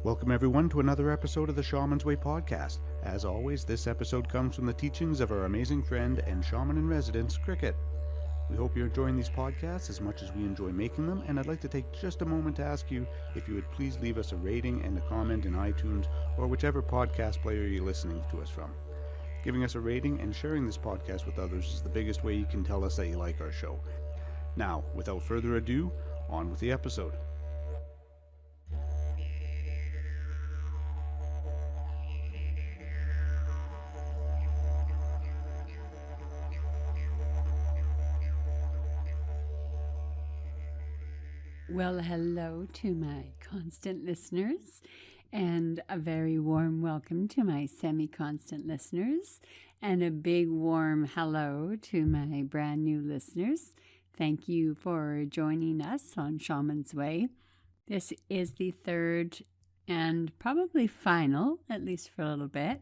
Welcome everyone to another episode of the Shaman's Way podcast. As always, this episode comes from the teachings of our amazing friend and shaman in residence, Kriket. We hope you're enjoying these podcasts as much as we enjoy making them, and I'd like to take just a moment to ask you if you would please leave us a rating and a comment in iTunes or whichever podcast player you're listening to us from. Giving us a rating and sharing this podcast with others is the biggest way you can tell us that you like our show. Now, without further ado, on with the episode. Well, hello to my constant listeners, and a very warm welcome to my semi-constant listeners, and a big warm hello to my brand new listeners. Thank you for joining us on Shaman's Way. This is the third and probably final, at least for a little bit,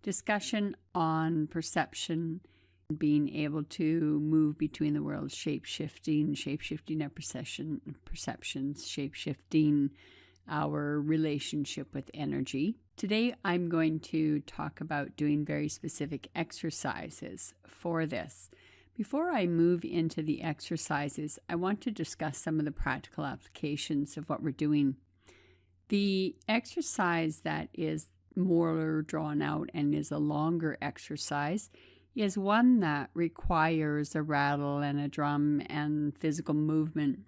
discussion on perception, being able to move between the worlds, shape-shifting our perceptions, shape-shifting our relationship with energy. Today, I'm going to talk about doing very specific exercises for this. Before I move into the exercises, I want to discuss some of the practical applications of what we're doing. The exercise that is more drawn out and is a longer exercise is one that requires a rattle and a drum and physical movement.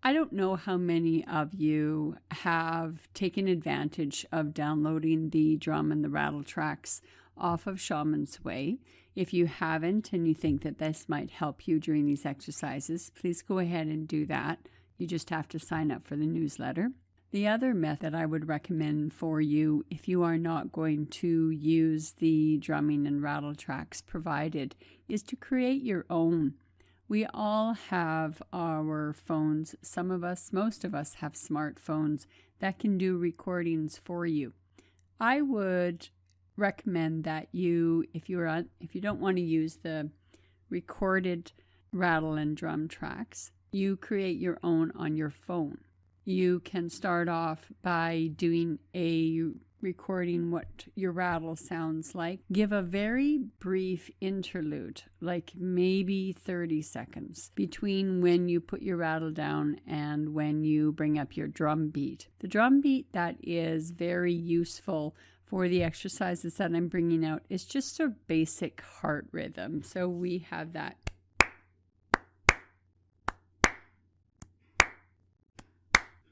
I don't know how many of you have taken advantage of downloading the drum and the rattle tracks off of Shaman's Way. If you haven't and you think that this might help you during these exercises, please go ahead and do that. You just have to sign up for the newsletter. The other method I would recommend for you, if you are not going to use the drumming and rattle tracks provided, is to create your own. We all have our phones. Some of us, most of us have smartphones that can do recordings for you. I would recommend that you, if you don't want to use the recorded rattle and drum tracks, you create your own on your phone. You can start off by doing a recording what your rattle sounds like. Give a very brief interlude, like maybe 30 seconds, between when you put your rattle down and when you bring up your drum beat. The drum beat that is very useful for the exercises that I'm bringing out is just a basic heart rhythm. So we have that.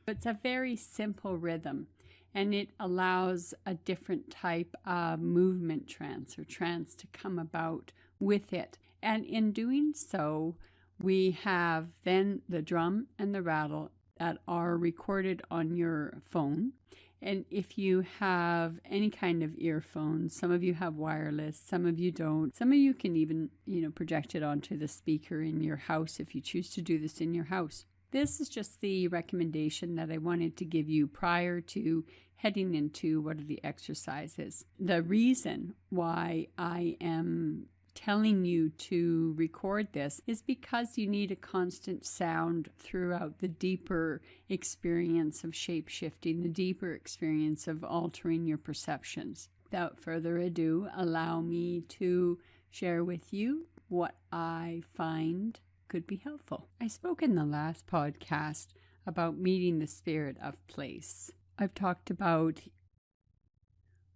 It's a very simple rhythm, and it allows a different type of movement trance or trance to come about with it. And in doing so, we have then the drum and the rattle that are recorded on your phone. And if you have any kind of earphones, some of you have wireless, some of you don't. Some of you can even, project it onto the speaker in your house if you choose to do this in your house. This is just the recommendation that I wanted to give you prior to heading into what are the exercises. The reason why I am telling you to record this is because you need a constant sound throughout the deeper experience of shape-shifting, the deeper experience of altering your perceptions. Without further ado, allow me to share with you what I find could be helpful. I spoke in the last podcast about meeting the spirit of place. I've talked about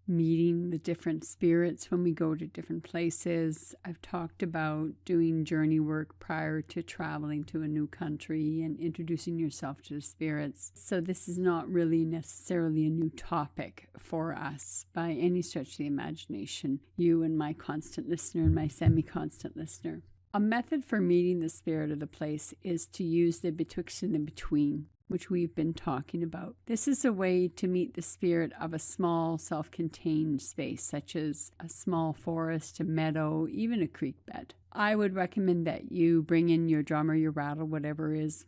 meeting the different spirits when we go to different places. I've talked about doing journey work prior to traveling to a new country and introducing yourself to the spirits. So this is not really necessarily a new topic for us by any stretch of the imagination, you and my constant listener and my semi-constant listener. A method for meeting the spirit of the place is to use the Betwixt and the Between, which we've been talking about. This is a way to meet the spirit of a small self-contained space, such as a small forest, a meadow, even a creek bed. I would recommend that you bring in your drum or your rattle, whatever is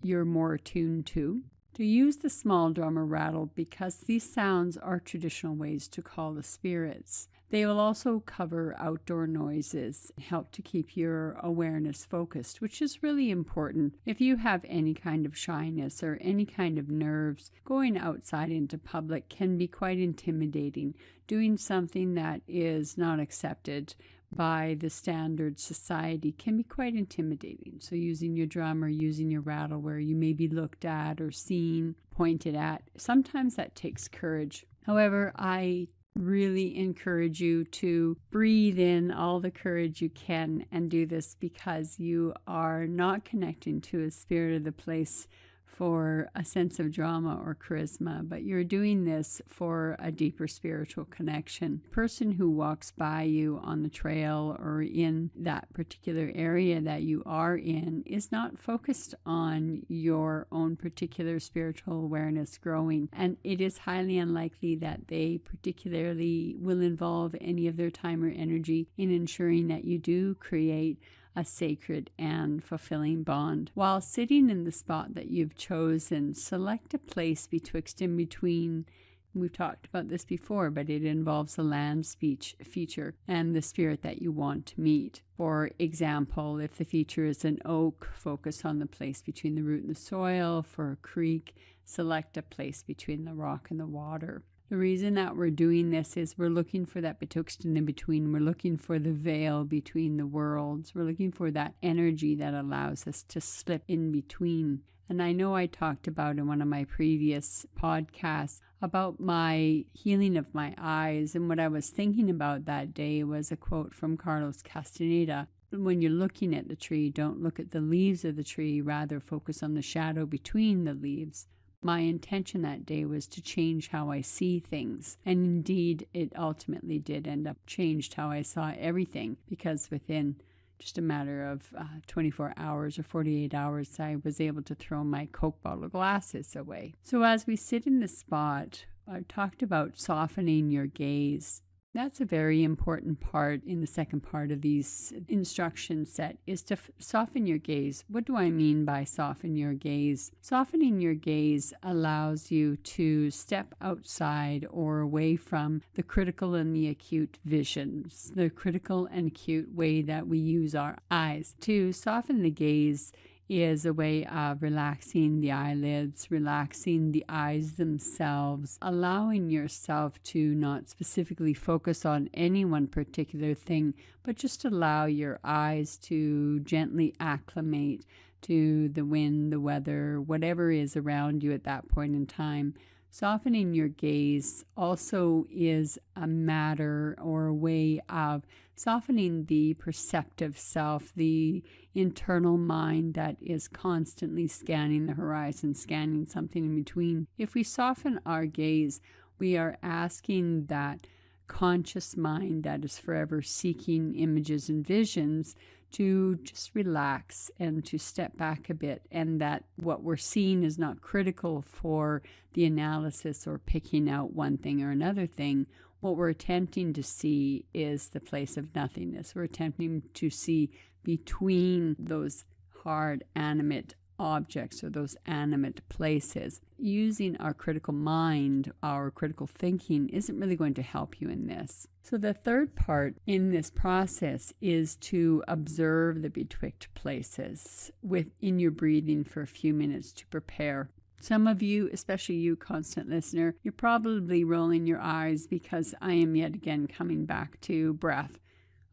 you're more attuned to. to use the small drum or rattle because these sounds are traditional ways to call the spirits. They will also cover outdoor noises and help to keep your awareness focused, which is really important. If you have any kind of shyness or any kind of nerves, going outside into public can be quite intimidating. Doing something that is not accepted by the standard society can be quite intimidating. So using your drum or using your rattle where you may be looked at or seen, pointed at, sometimes that takes courage. However, I really encourage you to breathe in all the courage you can and do this because you are not connecting to a spirit of the place for a sense of drama or charisma, but you're doing this for a deeper spiritual connection. The person who walks by you on the trail or in that particular area that you are in is not focused on your own particular spiritual awareness growing, and it is highly unlikely that they particularly will involve any of their time or energy in ensuring that you do create a sacred and fulfilling bond. While sitting in the spot that you've chosen, select a place betwixt and between. We've talked about this before, but it involves a land speech feature and the spirit that you want to meet. For example, if the feature is an oak, focus on the place between the root and the soil. For a creek, select a place between the rock and the water. The reason that we're doing this is we're looking for that betwixt and in between. We're looking for the veil between the worlds. We're looking for that energy that allows us to slip in between. And I know I talked about in one of my previous podcasts about my healing of my eyes. And what I was thinking about that day was a quote from Carlos Castaneda. When you're looking at the tree, don't look at the leaves of the tree, rather focus on the shadow between the leaves. My intention that day was to change how I see things. And indeed, it ultimately did end up changed how I saw everything, because within just a matter of 24 hours or 48 hours, I was able to throw my Coke bottle glasses away. So as we sit in the spot, I talked about softening your gaze. That's a very important part in the second part of these instruction set, is to soften your gaze. What do I mean by soften your gaze? Softening your gaze allows you to step outside or away from the critical and the acute visions, the critical and acute way that we use our eyes. To soften the gaze is a way of relaxing the eyelids, relaxing the eyes themselves, allowing yourself to not specifically focus on any one particular thing, but just allow your eyes to gently acclimate to the wind, the weather, whatever is around you at that point in time. Softening your gaze also is a matter or a way of softening the perceptive self, the internal mind that is constantly scanning the horizon, scanning something in between. If we soften our gaze, we are asking that conscious mind that is forever seeking images and visions to just relax and to step back a bit, and that what we're seeing is not critical for the analysis or picking out one thing or another thing. What we're attempting to see is the place of nothingness. We're attempting to see between those hard, animate objects or those animate places. Using our critical mind, our critical thinking, isn't really going to help you in this. So the third part in this process is to observe the betwixt places within your breathing for a few minutes to prepare. Some of you, especially you, constant listener, you're probably rolling your eyes because I am yet again coming back to breath.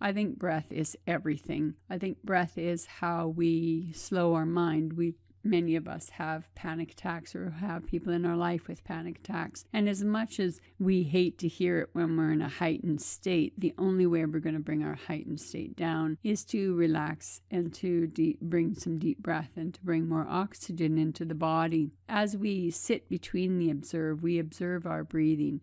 I think breath is everything. I think breath is how we slow our mind. Many of us have panic attacks or have people in our life with panic attacks. And as much as we hate to hear it when we're in a heightened state, the only way we're going to bring our heightened state down is to relax and to bring some deep breath and to bring more oxygen into the body. As we sit between the observe, we observe our breathing,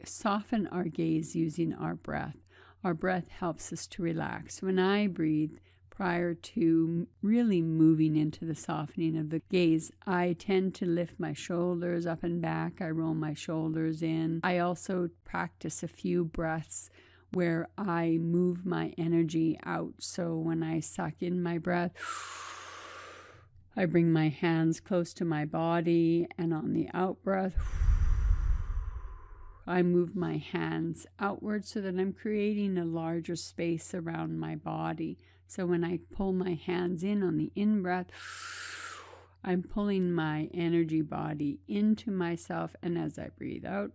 soften our gaze using our breath. Our breath helps us to relax. When I breathe, prior to really moving into the softening of the gaze, I tend to lift my shoulders up and back. I roll my shoulders in. I also practice a few breaths where I move my energy out. So when I suck in my breath, I bring my hands close to my body, and on the out-breath, I move my hands outward so that I'm creating a larger space around my body. So when I pull my hands in on the in-breath, I'm pulling my energy body into myself, and as I breathe out,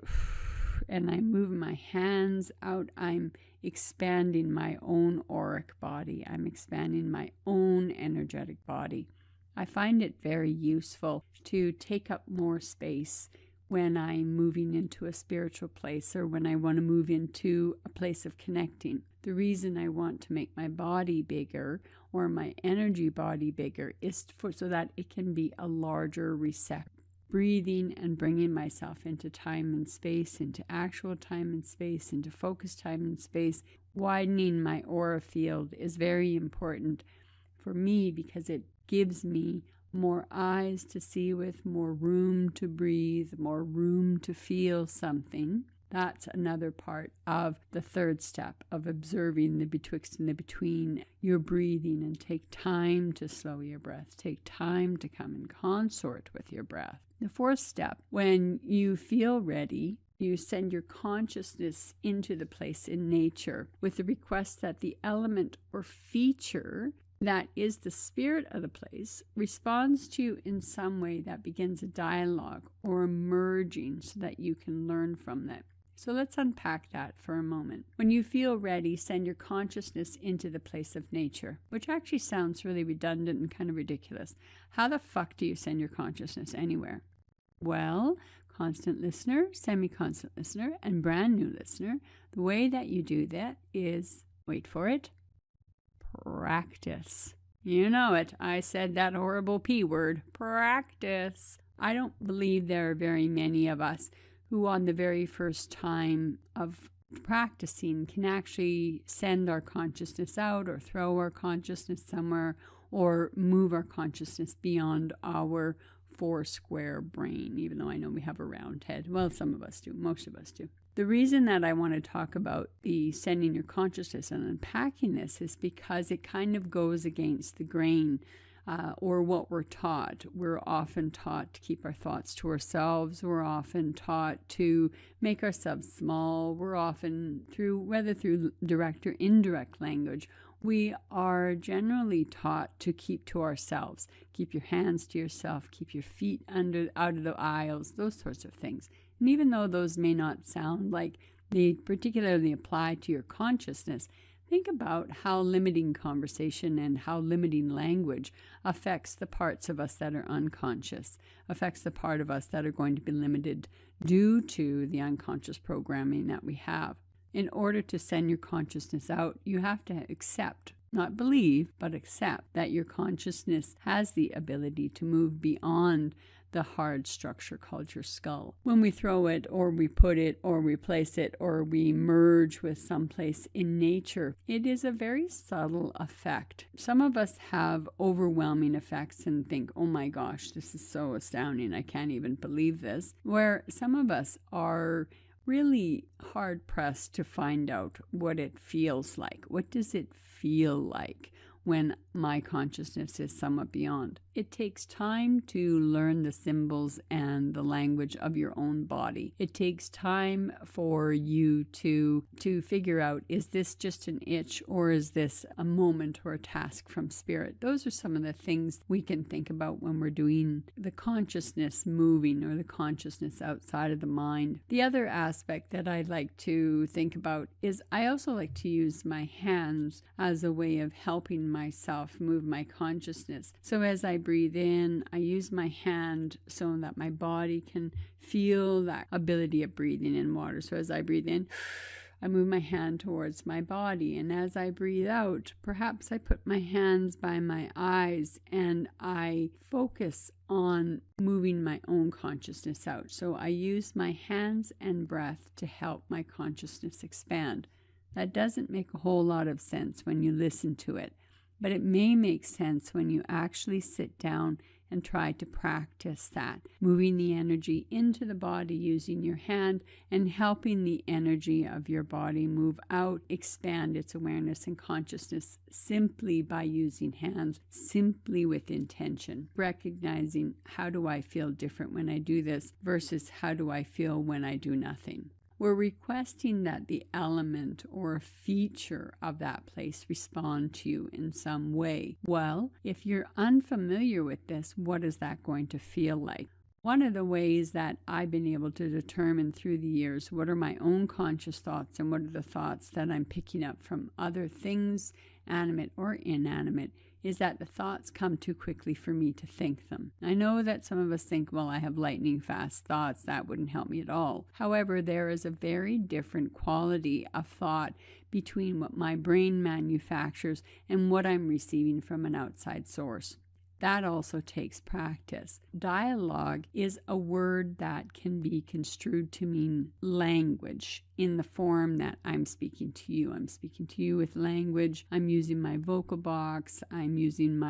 and I move my hands out, I'm expanding my own auric body. I'm expanding my own energetic body. I find it very useful to take up more space when I'm moving into a spiritual place or when I want to move into a place of connecting. The reason I want to make my body bigger or my energy body bigger is so that it can be a larger receptor. Breathing and bringing myself into time and space, into actual time and space, into focused time and space, widening my aura field is very important for me because it gives me more eyes to see with, more room to breathe, more room to feel something. That's another part of the third step of observing the betwixt and the between your breathing, and take time to slow your breath. Take time to come in consort with your breath. The fourth step, when you feel ready, you send your consciousness into the place in nature with the request that the element or feature that is the spirit of the place responds to you in some way that begins a dialogue or a merging so that you can learn from that. So let's unpack that for a moment. When you feel ready, send your consciousness into the place of nature, which actually sounds really redundant and kind of ridiculous. How the fuck do you send your consciousness anywhere? Well, constant listener, semi-constant listener, and brand new listener, the way that you do that is, wait for it, practice. You know it. I said that horrible P word, practice. I don't believe there are very many of us who on the very first time of practicing can actually send our consciousness out or throw our consciousness somewhere or move our consciousness beyond our four-square brain, even though I know we have a round head. Well, some of us do. Most of us do. The reason that I want to talk about the sending your consciousness and unpacking this is because it kind of goes against the grain or what we're taught. We're often taught to keep our thoughts to ourselves. We're often taught to make ourselves small. We're often, whether through direct or indirect language, we are generally taught to keep to ourselves. Keep your hands to yourself. Keep your feet out of the aisles, those sorts of things. And even though those may not sound like they particularly apply to your consciousness, think about how limiting conversation and how limiting language affects the parts of us that are unconscious, affects the part of us that are going to be limited due to the unconscious programming that we have. In order to send your consciousness out, you have to accept, not believe, but accept that your consciousness has the ability to move beyond the hard structure called your skull. When we throw it or we put it or replace it or we merge with someplace in nature, it is a very subtle effect. Some of us have overwhelming effects and think, oh my gosh, this is so astounding, I can't even believe this. Where some of us are really hard-pressed to find out what it feels like. What does it feel like when my consciousness is somewhat beyond? It takes time to learn the symbols and the language of your own body. It takes time for you to figure out, is this just an itch or is this a moment or a task from spirit? Those are some of the things we can think about when we're doing the consciousness moving or the consciousness outside of the mind. The other aspect that I'd like to think about is I also like to use my hands as a way of helping myself move my consciousness. So as I breathe in, I use my hand so that my body can feel that ability of breathing in water. So as I breathe in, I move my hand towards my body. And as I breathe out, perhaps I put my hands by my eyes and I focus on moving my own consciousness out. So I use my hands and breath to help my consciousness expand. That doesn't make a whole lot of sense when you listen to it, but it may make sense when you actually sit down and try to practice that, moving the energy into the body using your hand and helping the energy of your body move out, expand its awareness and consciousness simply by using hands, simply with intention, recognizing how do I feel different when I do this versus how do I feel when I do nothing. We're requesting that the element or feature of that place respond to you in some way. Well, if you're unfamiliar with this, what is that going to feel like? One of the ways that I've been able to determine through the years what are my own conscious thoughts and what are the thoughts that I'm picking up from other things, animate or inanimate, is that the thoughts come too quickly for me to think them. I know that some of us think, well, I have lightning fast thoughts, that wouldn't help me at all. However, there is a very different quality of thought between what my brain manufactures and what I'm receiving from an outside source. That also takes practice. Dialogue is a word that can be construed to mean language in the form that I'm speaking to you. I'm speaking to you with language. I'm using my vocal box. I'm using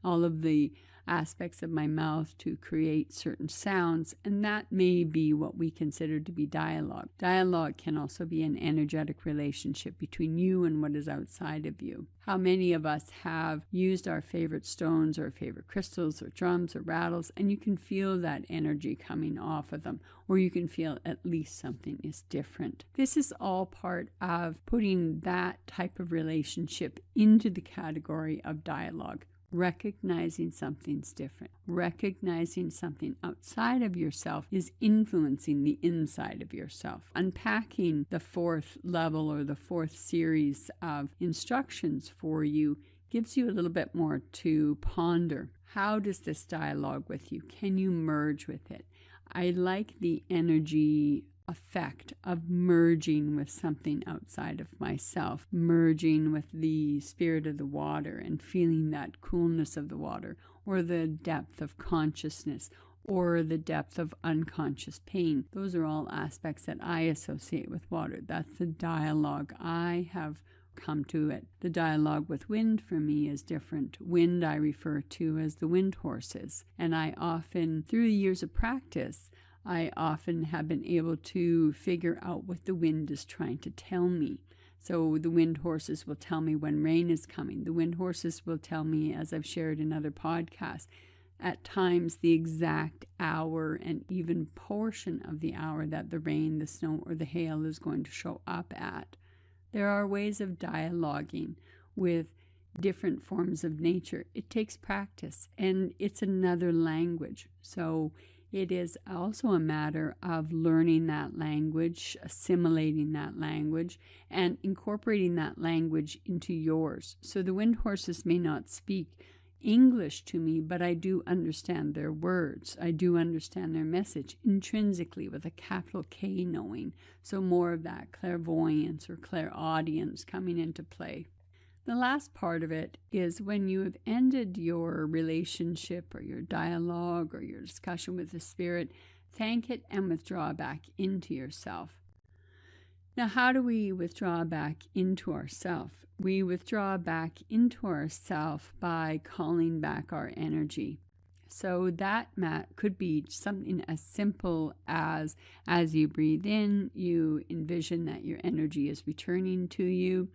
all of the aspects of my mouth to create certain sounds, and that may be what we consider to be dialogue. Dialogue can also be an energetic relationship between you and what is outside of you. How many of us have used our favorite stones or favorite crystals or drums or rattles, and you can feel that energy coming off of them, or you can feel at least something is different. This is all part of putting that type of relationship into the category of dialogue. Recognizing something's different. Recognizing something outside of yourself is influencing the inside of yourself. Unpacking the fourth level or the fourth series of instructions for you gives you a little bit more to ponder. How does this dialogue with you? Can you merge with it? I like the energy effect of merging with something outside of myself, merging with the spirit of the water and feeling that coolness of the water, or the depth of consciousness, or the depth of unconscious pain. Those are all aspects that I associate with water. That's the dialogue I have come to it. The dialogue with wind for me is different. Wind I refer to as the wind horses, and I often, through the years of practice, I often have been able to figure out what the wind is trying to tell me. So the wind horses will tell me when rain is coming. The wind horses will tell me, as I've shared in other podcasts, at times the exact hour and even portion of the hour that the rain, the snow, or the hail is going to show up at. There are ways of dialoguing with different forms of nature. It takes practice, and it's another language. So it is also a matter of learning that language, assimilating that language, and incorporating that language into yours. So the wind horses may not speak English to me, but I do understand their words. I do understand their message intrinsically with a capital K knowing. So more of that clairvoyance or clairaudience coming into play. The last part of it is when you have ended your relationship or your dialogue or your discussion with the spirit, thank it and withdraw back into yourself. Now, how do we withdraw back into ourself? We withdraw back into ourself by calling back our energy. So that could be something as simple as you breathe in, you envision that your energy is returning to you.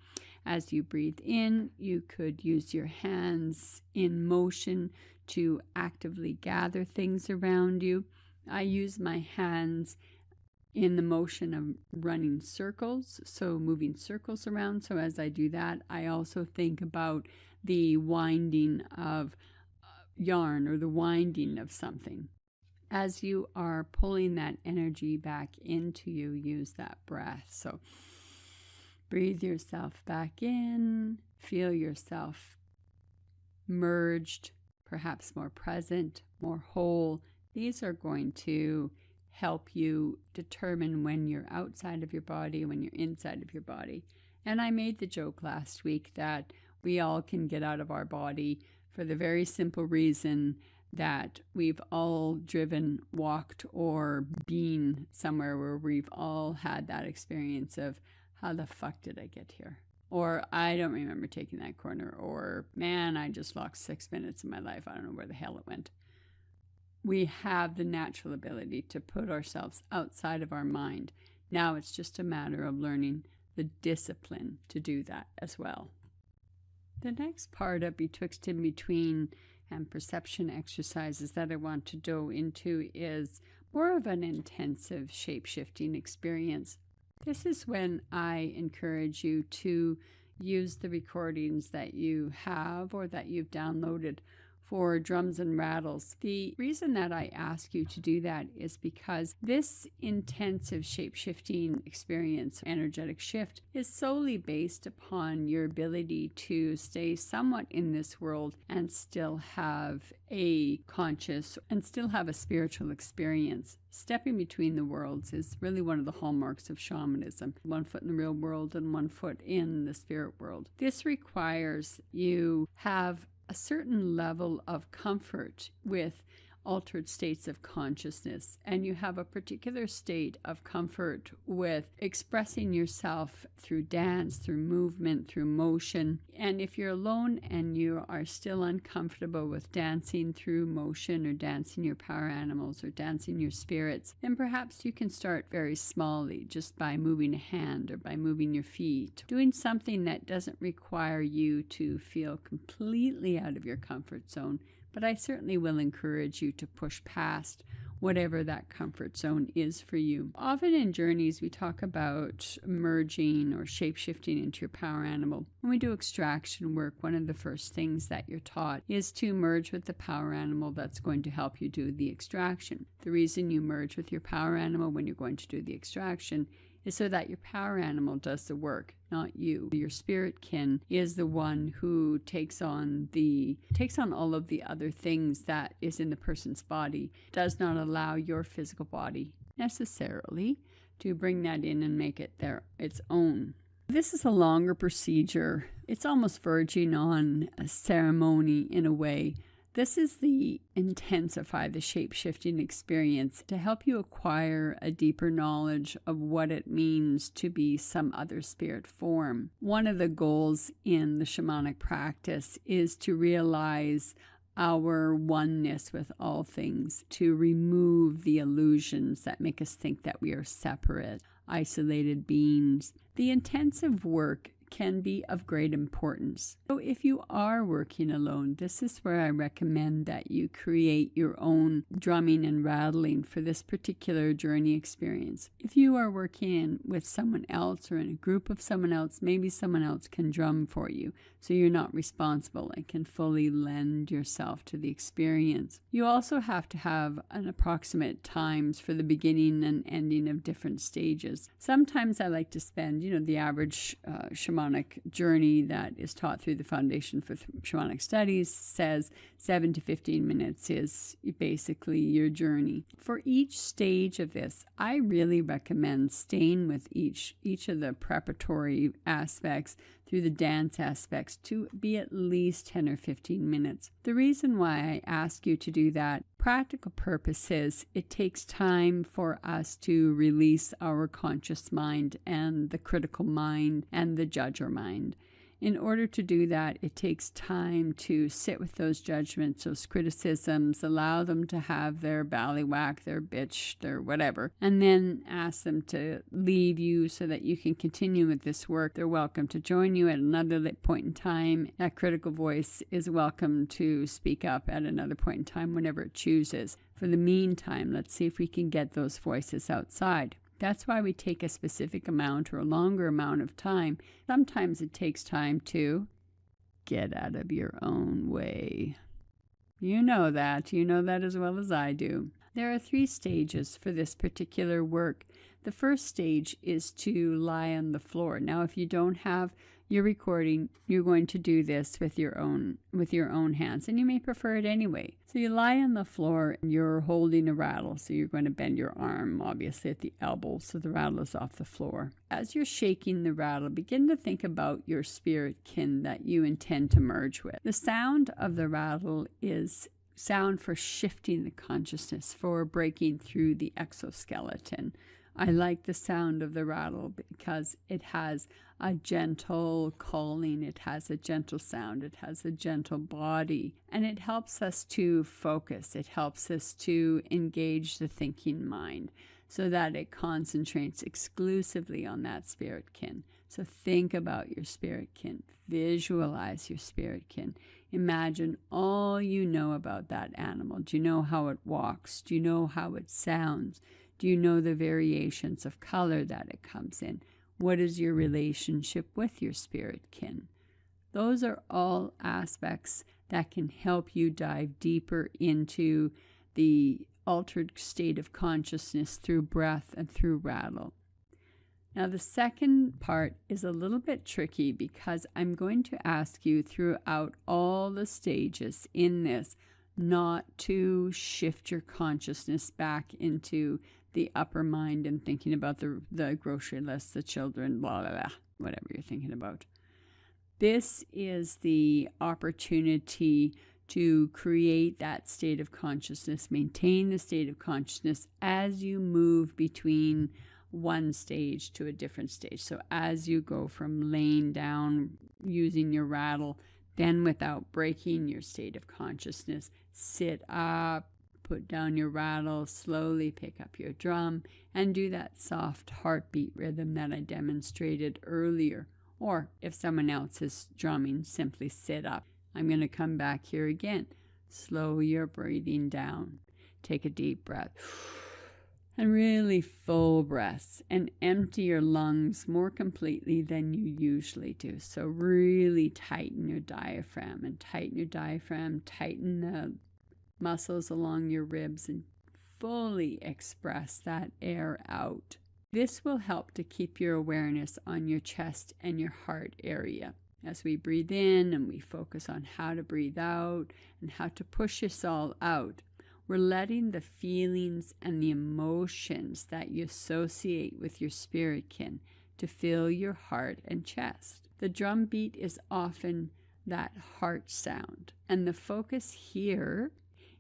As you breathe in, you could use your hands in motion to actively gather things around you. I use my hands in the motion of running circles, so moving circles around. So as I do that, I also think about the winding of yarn or the winding of something. As you are pulling that energy back into you, use that breath. So breathe yourself back in, feel yourself merged, perhaps more present, more whole. These are going to help you determine when you're outside of your body, when you're inside of your body. And I made the joke last week that we all can get out of our body for the very simple reason that we've all driven, walked, or been somewhere where we've all had that experience of, how the fuck did I get here? Or I don't remember taking that corner. Or man, I just lost 6 minutes of my life. I don't know where the hell it went. We have the natural ability to put ourselves outside of our mind. Now it's just a matter of learning the discipline to do that as well. The next part of Betwixt, in between, and perception exercises that I want to go into is more of an intensive shape-shifting experience. This is when I encourage you to use the recordings that you have or that you've downloaded for drums and rattles. The reason that I ask you to do that is because this intensive shape-shifting experience, energetic shift, is solely based upon your ability to stay somewhat in this world and still have a conscious and still have a spiritual experience. Stepping between the worlds is really one of the hallmarks of shamanism. 1 foot in the real world and 1 foot in the spirit world. This requires you have a certain level of comfort with altered states of consciousness, and you have a particular state of comfort with expressing yourself through dance, through movement, through motion. And if you're alone and you are still uncomfortable with dancing through motion or dancing your power animals or dancing your spirits, then perhaps you can start very smallly, just by moving a hand or by moving your feet, doing something that doesn't require you to feel completely out of your comfort zone. But I certainly will encourage you to push past whatever that comfort zone is for you. Often in journeys, we talk about merging or shape-shifting into your power animal. When we do extraction work, one of the first things that you're taught is to merge with the power animal that's going to help you do the extraction. The reason you merge with your power animal when you're going to do the extraction is so that your power animal does the work, not you. Your spirit kin is the one who takes on all of the other things that is in the person's body, does not allow your physical body necessarily to bring that in and make it its own. This is a longer procedure. It's almost verging on a ceremony in a way. This is the intensify the shape-shifting experience to help you acquire a deeper knowledge of what it means to be some other spirit form. One of the goals in the shamanic practice is to realize our oneness with all things, to remove the illusions that make us think that we are separate, isolated beings. The intensive work can be of great importance. So if you are working alone, this is where I recommend that you create your own drumming and rattling for this particular journey experience. If you are working with someone else or in a group of someone else, maybe someone else can drum for you, so you're not responsible and can fully lend yourself to the experience. You also have to have an approximate times for the beginning and ending of different stages. Sometimes I like to spend, the average shamanic journey that is taught through the Foundation for Shamanic Studies says 7 to 15 minutes is basically your journey. For each stage of this, I really recommend staying with each of the preparatory aspects through the dance aspects to be at least 10 or 15 minutes. The reason why I ask you to do that, practical purposes, it takes time for us to release our conscious mind and the critical mind and the judger mind. In order to do that, it takes time to sit with those judgments, those criticisms, allow them to have their ballywhack, their bitch, their whatever, and then ask them to leave you so that you can continue with this work. They're welcome to join you at another point in time. That critical voice is welcome to speak up at another point in time whenever it chooses. For the meantime, let's see if we can get those voices outside. That's why we take a specific amount or a longer amount of time. Sometimes it takes time to get out of your own way. You know that as well as I do. There are 3 stages for this particular work. The first stage is to lie on the floor. Now, if you don't have your recording, you're going to do this with your own hands, and you may prefer it anyway. So you lie on the floor and you're holding a rattle, so you're going to bend your arm obviously at the elbow so the rattle is off the floor. As you're shaking the rattle, begin to think about your spirit kin that you intend to merge with. The sound of the rattle is sound for shifting the consciousness, for breaking through the exoskeleton I like the sound of the rattle because it has a gentle calling, it has a gentle sound, it has a gentle body, and it helps us to focus. It helps us to engage the thinking mind so that it concentrates exclusively on that spirit kin. So think about your spirit kin. Visualize your spirit kin. Imagine all you know about that animal. Do you know how it walks? Do you know how it sounds? Do you know the variations of color that it comes in? What is your relationship with your spirit kin? Those are all aspects that can help you dive deeper into the altered state of consciousness through breath and through rattle. Now, the second part is a little bit tricky because I'm going to ask you throughout all the stages in this not to shift your consciousness back into the upper mind and thinking about the grocery list, the children, blah, blah, blah, whatever you're thinking about. This is the opportunity to create that state of consciousness, maintain the state of consciousness as you move between one stage to a different stage. So as you go from laying down, using your rattle, then without breaking your state of consciousness, sit up, put down your rattle, slowly pick up your drum, and do that soft heartbeat rhythm that I demonstrated earlier. Or if someone else is drumming, simply sit up. I'm going to come back here again. Slow your breathing down. Take a deep breath. And really full breaths, and empty your lungs more completely than you usually do. So really tighten your diaphragm and tighten your diaphragm, tighten the muscles along your ribs and fully express that air out. This will help to keep your awareness on your chest and your heart area. As we breathe in and we focus on how to breathe out and how to push this all out, we're letting the feelings and the emotions that you associate with your spirit kin to fill your heart and chest. The drum beat is often that heart sound, and the focus here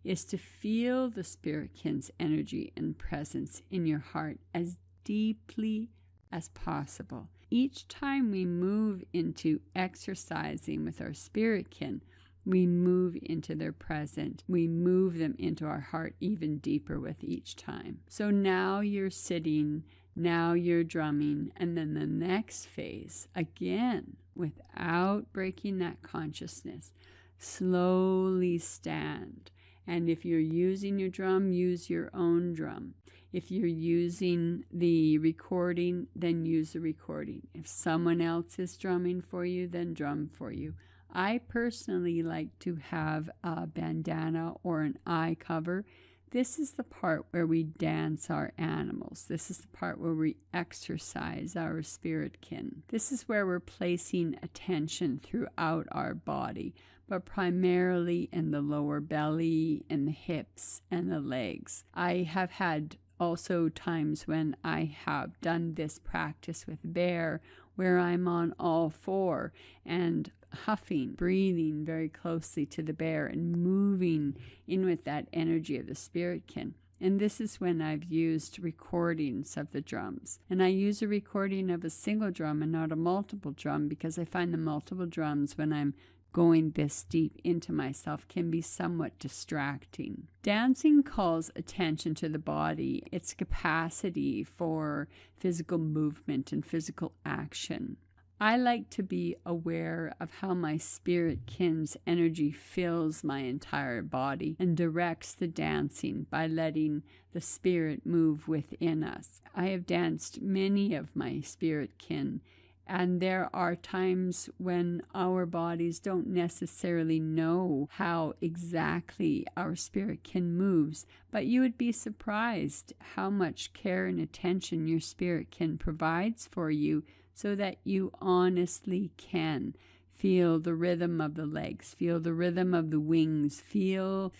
is to feel the spirit kin's energy and presence in your heart as deeply as possible. Each time we move into exercising with our spirit kin, we move into their present. We move them into our heart even deeper with each time. So now you're sitting, now you're drumming, and then the next phase, again, without breaking that consciousness, slowly stand. And if you're using your drum, use your own drum. If you're using the recording, then use the recording. If someone else is drumming for you, then drum for you. I personally like to have a bandana or an eye cover. This is the part where we dance our animals. This is the part where we exercise our spirit kin. This is where we're placing attention throughout our body, but primarily in the lower belly, in the hips, and the legs. I have had also times when I have done this practice with bear, where I'm on all four and huffing, breathing very closely to the bear and moving in with that energy of the spirit kin. And this is when I've used recordings of the drums. And I use a recording of a single drum and not a multiple drum because I find the multiple drums, when I'm going this deep into myself, can be somewhat distracting. Dancing calls attention to the body, its capacity for physical movement and physical action. I like to be aware of how my spirit kin's energy fills my entire body and directs the dancing by letting the spirit move within us. I have danced many of my spirit kin, and there are times when our bodies don't necessarily know how exactly our spirit kin moves, but you would be surprised how much care and attention your spirit kin provides for you, so that you honestly can feel the rhythm of the legs, feel the rhythm of the wings, feel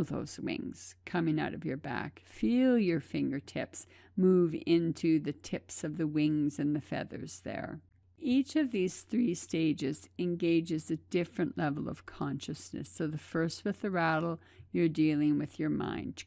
those wings coming out of your back, feel your fingertips move into the tips of the wings and the feathers there. Each of these three stages engages a different level of consciousness. So the first with the rattle, you're dealing with your mind,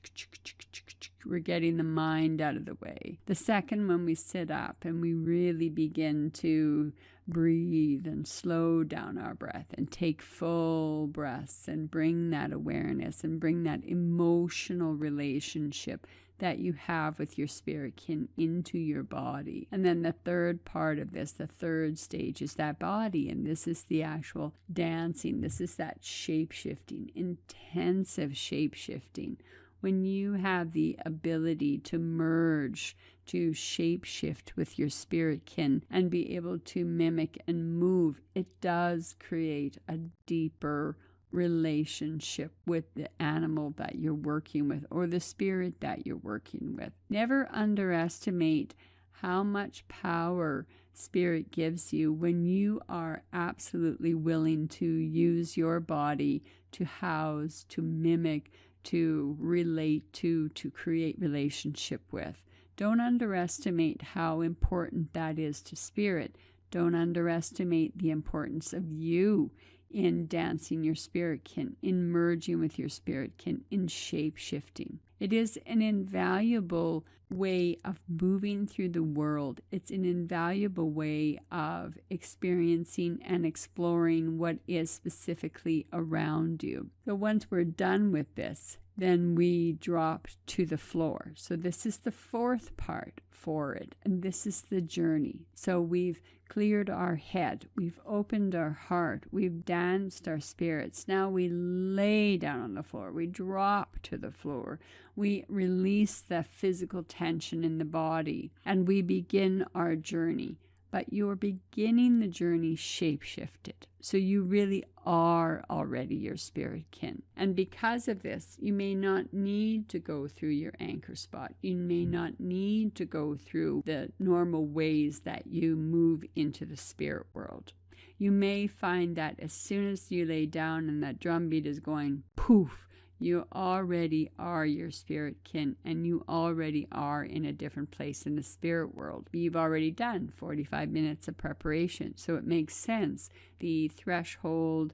We're getting the mind out of the way. The second, when we sit up and we really begin to breathe and slow down our breath and take full breaths and bring that awareness and bring that emotional relationship that you have with your spirit kin into your body. And then the third part of this, the third stage, is that body. And this is the actual dancing. This is that shape-shifting, intensive shape-shifting. When you have the ability to merge, to shape-shift with your spirit kin and be able to mimic and move, it does create a deeper relationship with the animal that you're working with or the spirit that you're working with. Never underestimate how much power spirit gives you when you are absolutely willing to use your body to house, to mimic, to relate to create relationship with. Don't underestimate how important that is to spirit. Don't underestimate the importance of you in dancing your spirit kin, in merging with your spirit kin, in shape-shifting. It is an invaluable way of moving through the world. It's an invaluable way of experiencing and exploring what is specifically around you. So once we're done with this, then we drop to the floor. So this is the fourth part for it, and this is the journey. So we've cleared our head, we've opened our heart, we've danced our spirits. Now we lay down on the floor, we drop to the floor, we release the physical tension in the body, and we begin our journey. But you're beginning the journey shape-shifted. So you really are already your spirit kin. And because of this, you may not need to go through your anchor spot. You may not need to go through the normal ways that you move into the spirit world. You may find that as soon as you lay down and that drum beat is going poof, you already are your spirit kin, and you already are in a different place in the spirit world. You've already done 45 minutes of preparation, so it makes sense. The threshold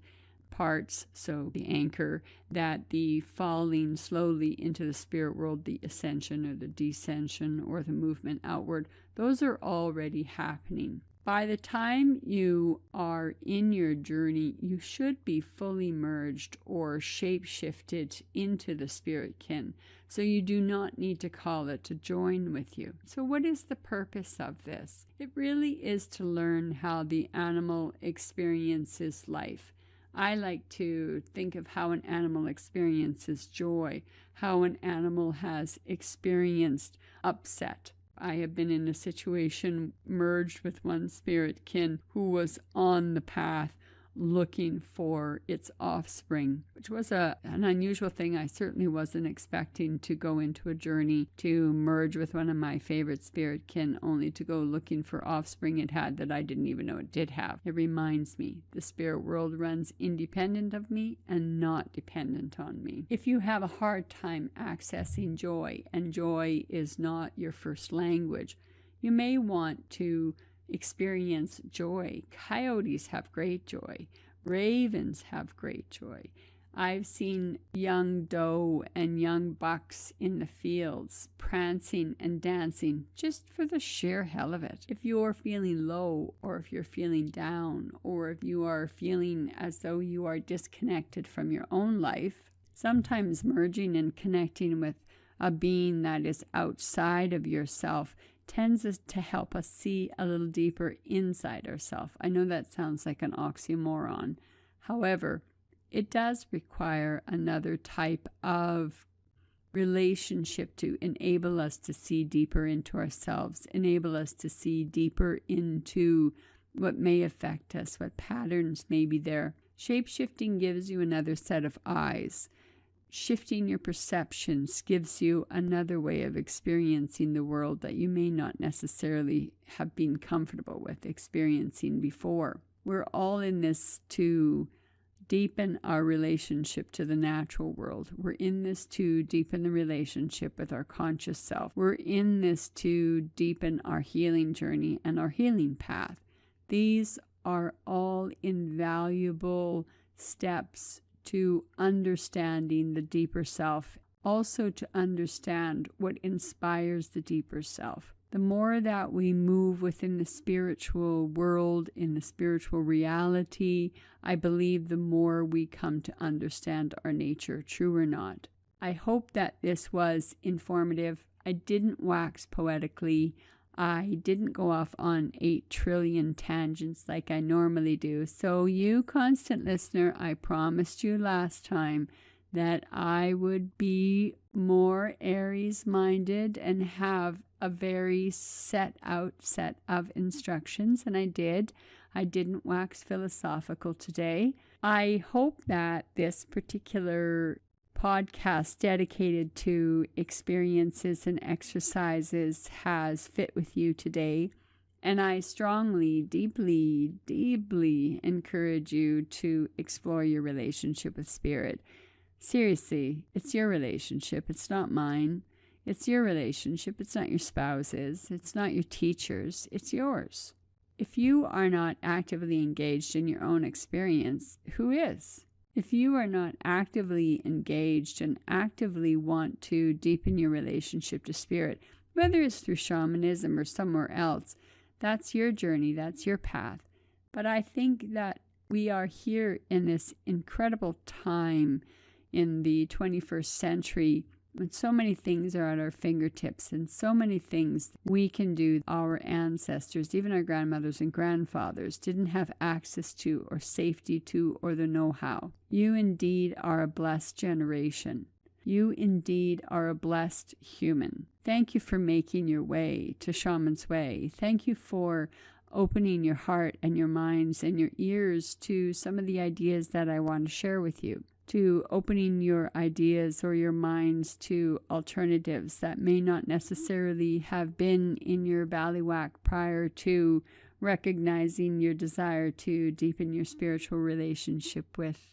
parts, so the anchor, that the falling slowly into the spirit world, the ascension or the descension or the movement outward, those are already happening. By the time you are in your journey, you should be fully merged or shape-shifted into the spirit kin. So you do not need to call it to join with you. So what is the purpose of this? It really is to learn how the animal experiences life. I like to think of how an animal experiences joy, how an animal has experienced upset. I have been in a situation merged with one spirit kin who was on the path looking for its offspring, which was an unusual thing. I certainly wasn't expecting to go into a journey to merge with one of my favorite spirit kin only to go looking for offspring it had that I didn't even know it did have. It reminds me the spirit world runs independent of me and not dependent on me. If you have a hard time accessing joy, and joy is not your first language, you may want to experience joy. Coyotes have great joy. Ravens have great joy. I've seen young doe and young bucks in the fields prancing and dancing just for the sheer hell of it. If you're feeling low, or if you're feeling down, or if you are feeling as though you are disconnected from your own life, sometimes merging and connecting with a being that is outside of yourself tends to help us see a little deeper inside ourselves. I know that sounds like an oxymoron. However, it does require another type of relationship to enable us to see deeper into ourselves, enable us to see deeper into what may affect us, what patterns may be there. Shape-shifting gives you another set of eyes. Shifting your perceptions gives you another way of experiencing the world that you may not necessarily have been comfortable with experiencing before. We're all in this to deepen our relationship to the natural world. We're in this to deepen the relationship with our conscious self. We're in this to deepen our healing journey and our healing path. These are all invaluable steps to understanding the deeper self also to understand what inspires the deeper self. The more that we move within the spiritual world, in the spiritual reality, I believe the more we come to understand our nature, true or not. I hope that this was informative. I didn't wax poetically. I didn't go off on 8 trillion tangents like I normally do. So you, constant listener, I promised you last time that I would be more Aries-minded and have a very set of instructions, and I did. I didn't wax philosophical today. I hope that this particular podcast dedicated to experiences and exercises has fit with you today. And I strongly, deeply, deeply encourage you to explore your relationship with spirit. Seriously, it's your relationship. It's not mine. It's your relationship. It's not your spouse's. It's not your teacher's. It's yours. If you are not actively engaged in your own experience, who is? If you are not actively engaged and actively want to deepen your relationship to spirit, whether it's through shamanism or somewhere else, that's your journey, that's your path. But I think that we are here in this incredible time in the 21st century when so many things are at our fingertips and so many things we can do. Our ancestors, even our grandmothers and grandfathers, didn't have access to or safety to or the know-how. You indeed are a blessed generation. You indeed are a blessed human. Thank you for making your way to Shaman's Way. Thank you for opening your heart and your minds and your ears to some of the ideas that I want to share with you, to opening your ideas or your minds to alternatives that may not necessarily have been in your ballywhack prior to recognizing your desire to deepen your spiritual relationship with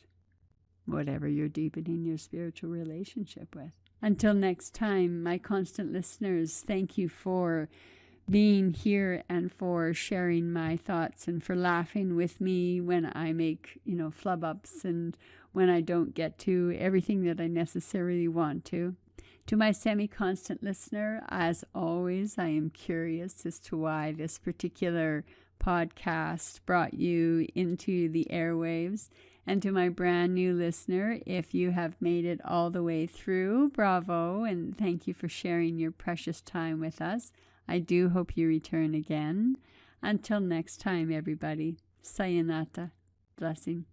whatever you're deepening your spiritual relationship with. Until next time, my constant listeners, thank you for being here and for sharing my thoughts and for laughing with me when I make, flub ups and when I don't get to everything that I necessarily want to. To my semi-constant listener, as always, I am curious as to why this particular podcast brought you into the airwaves. And to my brand new listener, if you have made it all the way through, bravo, and thank you for sharing your precious time with us. I do hope you return again. Until next time, everybody, sayonara, blessing.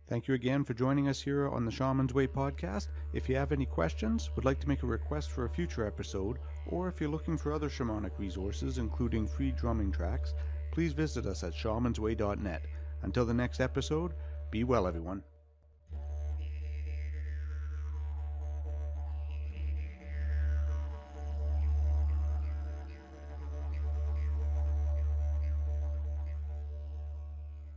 Thank you again for joining us here on the Shaman's Way podcast. If you have any questions, would like to make a request for a future episode, or if you're looking for other shamanic resources, including free drumming tracks, please visit us at shamansway.net. Until the next episode, be well, everyone.